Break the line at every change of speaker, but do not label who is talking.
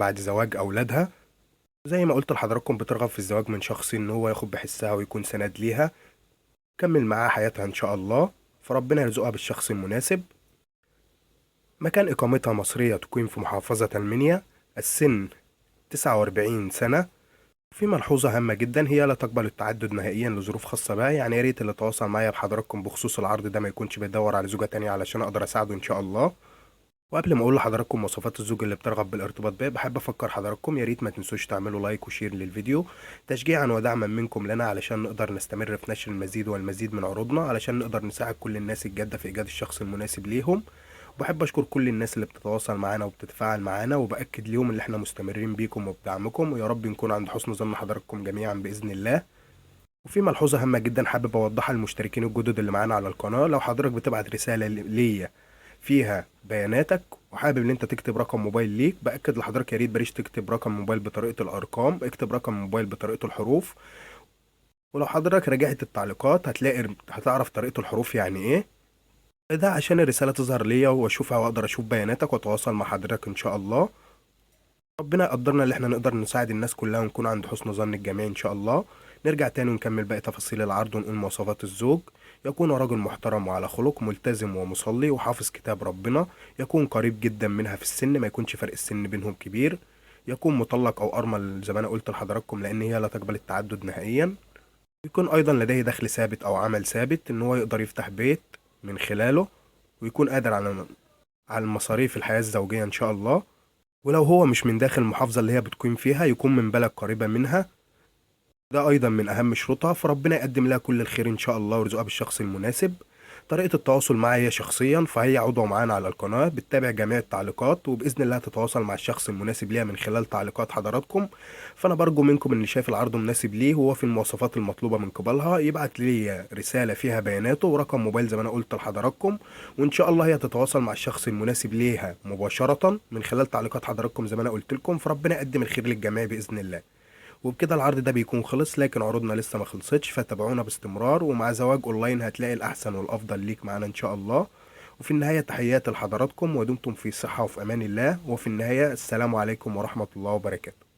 بعد زواج أولادها. زي ما قلت لحضراتكم بترغب في الزواج من شخص إن هو ياخد بحسها ويكون سند ليها، كمل معاها حياتها إن شاء الله، فربنا يرزقها بالشخص المناسب. مكان إقامتها مصرية، تقيم في محافظة المنيا. السن 49 سنة. في ملحوظة هامة جدا، هي لا تقبل التعدد نهائيا لظروف خاصة بها، يعني يا ريت اللي تواصل معايا بحضراتكم بخصوص العرض ده ما يكونش بيدور على زوجة تانية علشان أقدر أساعده إن شاء الله. وقبل ما أقول لحضراتكم مواصفات الزوج اللي بترغب بالارتباط بيه، بحب أفكر حضراتكم يا ريت ما تنسوش تعملوا لايك وشير للفيديو تشجيعا ودعما منكم لنا، علشان نقدر نستمر في نشر المزيد والمزيد من عروضنا، علشان نقدر نساعد كل الناس الجادة في إيجاد الشخص المناسب ليهم. وبحب اشكر كل الناس اللي بتتواصل معانا وبتتفاعل معانا، وباكد ليهم اللي احنا مستمرين بيكم وبدعمكم، ويا رب نكون عند حسن ظن حضراتكم جميعا باذن الله. وفي ملحوظه هامه جدا حابب اوضحها للمشتركين الجدد اللي معانا على القناه، لو حضرتك بتبعت رساله ليا فيها بياناتك وحابب ان انت تكتب رقم موبايل ليك، باكد لحضرتك يا ريت بلاش تكتب رقم موبايل بطريقه الارقام، اكتب رقم موبايل بطريقه الحروف. ولو حضرتك راجعت التعليقات هتعرف طريقه الحروف يعني ايه. ده عشان الرسالة تظهر ليا واشوفها واقدر اشوف بياناتك واتواصل مع حضرتك ان شاء الله. ربنا يقدرنا اللي احنا نقدر نساعد الناس كلها ونكون عند حسن ظن الجميع ان شاء الله. نرجع تاني ونكمل باقي تفاصيل العرض ونقول مواصفات الزوج. يكون رجل محترم وعلى خلق، ملتزم ومصلي وحافظ كتاب ربنا. يكون قريب جدا منها في السن، ما يكونش فرق السن بينهم كبير. يكون مطلق او ارمل زي ما انا قلت لحضراتكم، لان هي لا تقبل التعدد نهائيا. يكون ايضا لديه دخل ثابت او عمل ثابت ان هو يقدر يفتح بيت من خلاله، ويكون قادر على المصاريف الحياة الزوجية إن شاء الله. ولو هو مش من داخل المحافظة اللي هي بتقيم فيها، يكون من بلد قريبة منها، ده أيضا من أهم شروطها، فربنا يقدم لها كل الخير إن شاء الله ويرزقها بالشخص المناسب. طريقة التواصل معايا هي شخصيا، فهي عضوة معانا على القناة بتتابع جميع التعليقات، وبإذن الله تتواصل مع الشخص المناسب ليها من خلال تعليقات حضراتكم. فأنا برجو منكم اللي شايف العرض مناسب ليه وهو في المواصفات المطلوبة من قبلها يبعت لي رسالة فيها بياناته ورقم موبايل زي ما أنا قلت لحضراتكم، وإن شاء الله هي تتواصل مع الشخص المناسب ليها مباشرة من خلال تعليقات حضراتكم زي ما أنا قلت لكم، فربنا يقدم الخير للجميع بإذن الله. وبكده العرض ده بيكون خلص، لكن عروضنا لسه ما خلصتش، فتابعونا باستمرار، ومع زواج اونلاين هتلاقي الاحسن والافضل ليك معانا ان شاء الله. وفي النهاية تحياتي لحضراتكم ودمتم في صحة وفي امان الله، وفي النهاية السلام عليكم ورحمة الله وبركاته.